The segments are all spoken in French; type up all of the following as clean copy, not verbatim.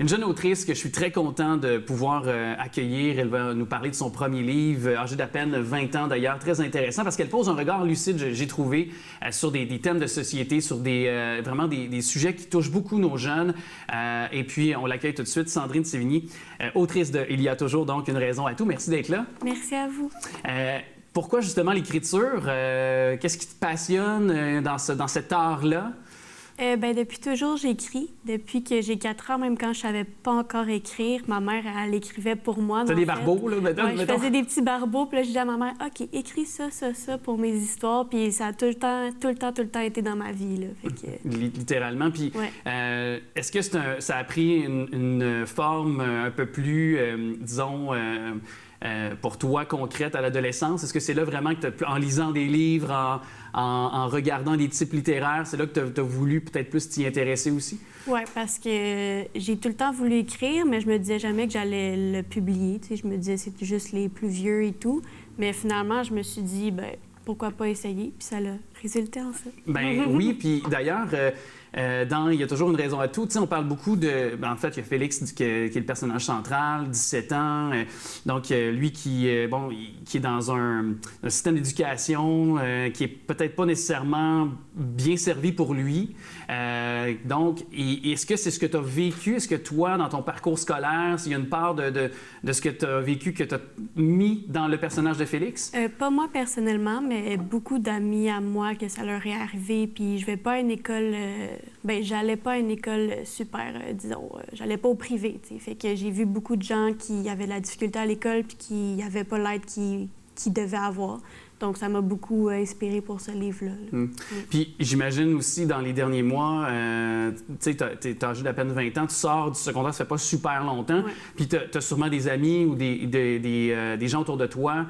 Une jeune autrice que je suis très content de pouvoir accueillir. Elle va nous parler de son premier livre, âgé d'à peine 20 ans d'ailleurs, très intéressant parce qu'elle pose un regard lucide, j'ai trouvé, sur des thèmes de société, sur vraiment des sujets qui touchent beaucoup nos jeunes. Et puis, on l'accueille tout de suite, Sandrine Sévigny, autrice de Il y a toujours donc une raison à tout. Merci d'être là. Merci à vous. Pourquoi justement l'écriture? Qu'est-ce qui te passionne dans cet art-là? Depuis toujours, j'écris. Depuis que j'ai 4 ans, même quand je savais pas encore écrire, ma mère, elle écrivait pour moi. T'as des barbeaux, là, mettons? Ouais, je faisais des petits barbeaux, puis là, je disais à ma mère, OK, écris ça pour mes histoires, puis ça a tout le temps été dans ma vie, là. Fait que... Littéralement. Puis, ouais. Est-ce que ça a pris une forme un peu plus, disons... pour toi, concrète à l'adolescence? Est-ce que c'est là vraiment que en lisant des livres, en regardant des types littéraires, c'est là que tu as voulu peut-être plus t'y intéresser aussi? Oui, parce que j'ai tout le temps voulu écrire, mais je me disais jamais que j'allais le publier. Tu sais, je me disais c'est juste les plus vieux et tout. Mais finalement, je me suis dit, pourquoi pas essayer? Puis ça a résulté en ça. Ben oui, puis d'ailleurs... Il y a toujours une raison à tout. Tu sais, on parle beaucoup de... en fait, il y a Félix qui est le personnage central, 17 ans. Donc, lui qui est dans un système d'éducation qui est peut-être pas nécessairement bien servi pour lui. Donc, est-ce que c'est ce que tu as vécu? Est-ce que toi, dans ton parcours scolaire, il y a une part de ce que tu as vécu que tu as mis dans le personnage de Félix? Pas moi personnellement, mais beaucoup d'amis à moi que ça leur est arrivé. Puis je vais pas à une école... j'allais pas à une école super, disons, j'allais pas au privé, tu sais. Fait que j'ai vu beaucoup de gens qui avaient de la difficulté à l'école puis qui n'avaient pas l'aide qu'ils devaient avoir. Donc, ça m'a beaucoup inspiré pour ce livre-là. Puis, j'imagine aussi, dans les derniers mois, tu sais, t'es âgé d'à peine 20 ans, tu sors du secondaire, ça fait pas super longtemps, puis t'as sûrement des amis ou des gens autour de toi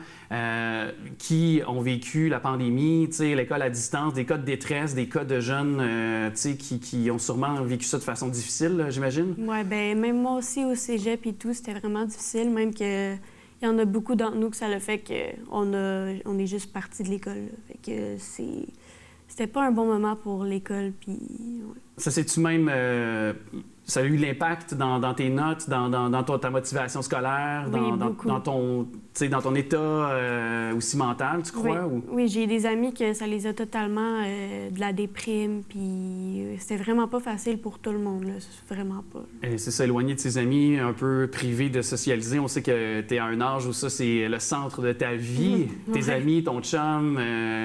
qui ont vécu la pandémie, tu sais, l'école à distance, des cas de détresse, des cas de jeunes, tu sais, qui ont sûrement vécu ça de façon difficile, j'imagine? Oui, même moi aussi, au cégep et tout, c'était vraiment difficile, même que... Il y en a beaucoup d'entre nous que ça l'a fait qu'on est juste parti de l'école. Fait que c'était pas un bon moment pour l'école. Puis, ouais. Ça, c'est-tu même... ça a eu l'impact dans tes notes, dans ta motivation scolaire, dans ton état aussi mental, tu crois? Oui, j'ai des amis que ça les a totalement de la déprime, puis c'était vraiment pas facile pour tout le monde, là, vraiment pas. Et c'est s'éloigner de ses amis, un peu privé de socialiser. On sait que tu es à un âge où ça, c'est le centre de ta vie, tes amis, ton chum.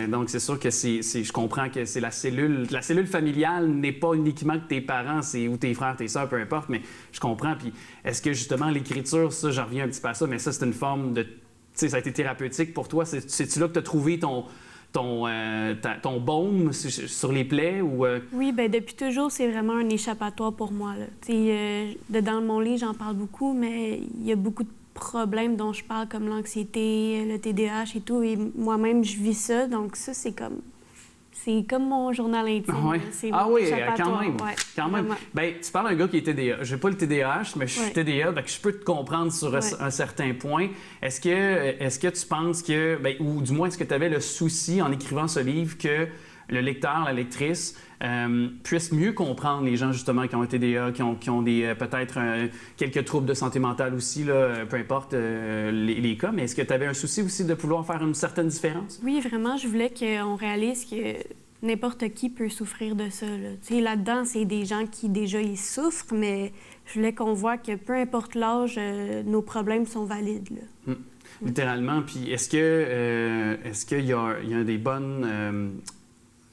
Donc, c'est sûr que je comprends que c'est la cellule familiale n'est pas uniquement que tes parents, c'est ou tes frères, tes sœurs, peu importe, mais je comprends. Puis est-ce que justement l'écriture, ça, j'en reviens un petit peu à ça, mais ça, c'est une forme de... Tu sais, ça a été thérapeutique pour toi. C'est-tu là que tu as trouvé ton baume sur les plaies? Ou, Oui, depuis toujours, c'est vraiment un échappatoire pour moi. Dans mon livre, j'en parle beaucoup, mais il y a beaucoup de problèmes dont je parle, comme l'anxiété, le TDAH et tout, et moi-même, je vis ça, donc ça, c'est comme mon journal intime. Ouais. Ah oui, quand même. Ouais, quand même. Tu parles d'un gars qui est TDA. Je n'ai pas le TDAH, mais je suis TDA, donc je peux te comprendre sur un certain point. Est-ce que tu penses que, ou du moins, est-ce que tu avais le souci en écrivant ce livre que le lecteur, la lectrice, puisse mieux comprendre les gens, justement, qui ont un TDA, qui ont peut-être quelques troubles de santé mentale aussi, là, peu importe les cas, mais est-ce que tu avais un souci aussi de pouvoir faire une certaine différence? Oui, vraiment, je voulais qu'on réalise que n'importe qui peut souffrir de ça. Là-dedans, c'est des gens qui, déjà, ils souffrent, mais je voulais qu'on voit que peu importe l'âge, nos problèmes sont valides, là. Littéralement. Puis est-ce qu'il y a des bonnes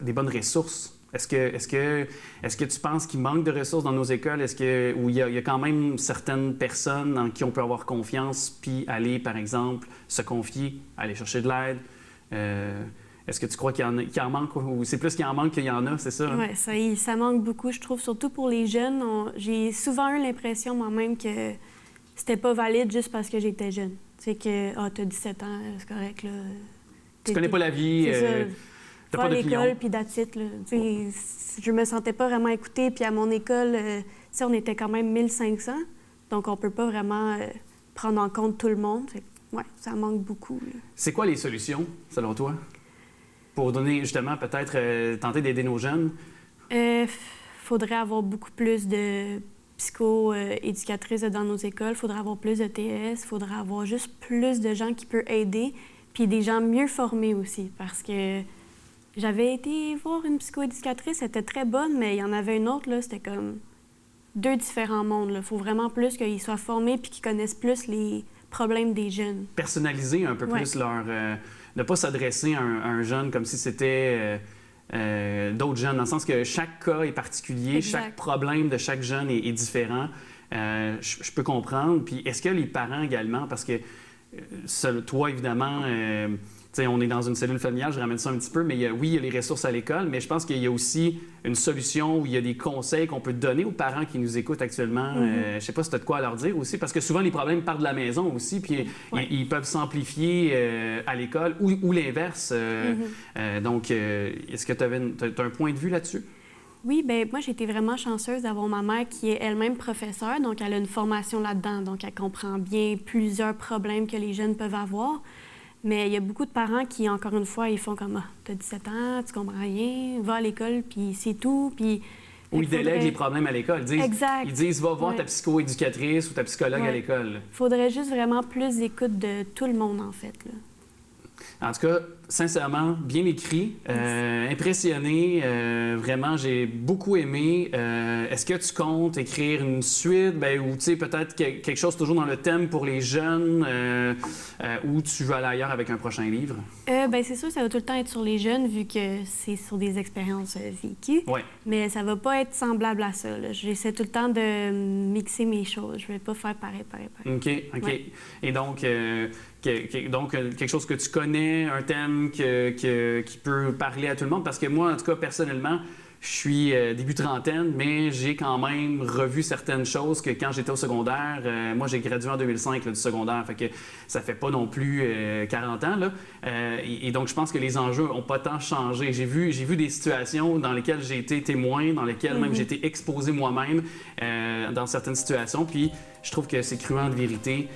ressources? Est-ce que tu penses qu'il manque de ressources dans nos écoles? Où il y a quand même certaines personnes en qui on peut avoir confiance puis aller, par exemple, se confier, aller chercher de l'aide? Est-ce que tu crois qu'il en manque ou c'est plus qu'il en manque qu'il y en a, c'est ça? Hein? Oui, ça manque beaucoup, je trouve, surtout pour les jeunes. J'ai souvent eu l'impression moi-même que c'était pas valide juste parce que j'étais jeune. Tu sais que, t'as 17 ans, c'est correct, là. Tu connais pas la vie. Pas à l'école, puis that's it, là. Je me sentais pas vraiment écoutée. Puis à mon école, on était quand même 1500. Donc, on peut pas vraiment prendre en compte tout le monde. Ça manque beaucoup. Là. C'est quoi les solutions, selon toi, pour donner, justement, peut-être tenter d'aider nos jeunes? Faudrait avoir beaucoup plus psycho-éducatrices dans nos écoles. Il faudrait avoir plus de TS, il faudrait avoir juste plus de gens qui peuvent aider, puis des gens mieux formés aussi, parce que j'avais été voir une psycho-éducatrice, elle était très bonne, mais il y en avait une autre, là, c'était comme 2 différents mondes. Il faut vraiment plus qu'ils soient formés puis qu'ils connaissent plus les problèmes des jeunes. Personnaliser un peu plus leur... ne pas s'adresser à un jeune comme si c'était d'autres jeunes, dans le sens que chaque cas est particulier, Exact. chaque problème de chaque jeune est différent. Je peux comprendre. Puis est-ce que les parents également, parce que toi, évidemment... T'sais, on est dans une cellule familiale, je ramène ça un petit peu, mais oui, il y a les ressources à l'école, mais je pense qu'il y a aussi une solution où il y a des conseils qu'on peut donner aux parents qui nous écoutent actuellement. Je sais pas si tu as de quoi leur dire aussi, parce que souvent, les problèmes partent de la maison aussi, puis ils peuvent s'amplifier à l'école ou l'inverse. Donc, est-ce que tu as un point de vue là-dessus? Oui, bien, moi, j'ai été vraiment chanceuse d'avoir ma mère qui est elle-même professeure, donc elle a une formation là-dedans, donc elle comprend bien plusieurs problèmes que les jeunes peuvent avoir. Mais il y a beaucoup de parents qui, encore une fois, ils font comme « Ah, t'as 17 ans, tu comprends rien, va à l'école, puis c'est tout. » Puis ou ils délèguent les problèmes à l'école. Exact. Ils disent « Va voir ta psychoéducatrice ou ta psychologue à l'école. » Il faudrait juste vraiment plus d'écoute de tout le monde, en fait. Là. En tout cas, sincèrement, bien écrit, impressionné. Vraiment, j'ai beaucoup aimé. Est-ce que tu comptes écrire une suite, ou tu sais, peut-être quelque chose toujours dans le thème pour les jeunes, ou tu veux aller ailleurs avec un prochain livre? C'est sûr, ça va tout le temps être sur les jeunes, vu que c'est sur des expériences vécues. Ouais. Mais ça va pas être semblable à ça. Là. J'essaie tout le temps de mixer mes choses. Je vais pas faire pareil. OK. Ouais. Et donc... Donc, quelque chose que tu connais, un thème qui peut parler à tout le monde. Parce que moi, en tout cas, personnellement, je suis début trentaine, mais j'ai quand même revu certaines choses que quand j'étais au secondaire, moi, j'ai gradué en 2005 du secondaire, fait que ça fait pas non plus 40 ans. Là. Et donc, je pense que les enjeux n'ont pas tant changé. J'ai vu des situations dans lesquelles j'ai été témoin, dans lesquelles même j'ai été exposé moi-même dans certaines situations. Puis, je trouve que c'est cruant de vérité.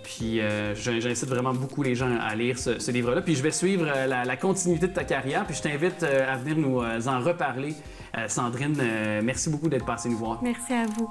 Puis j'incite vraiment beaucoup les gens à lire ce livre-là. Puis je vais suivre la continuité de ta carrière. Puis je t'invite à venir nous en reparler. Sandrine, merci beaucoup d'être passée nous voir. Merci à vous.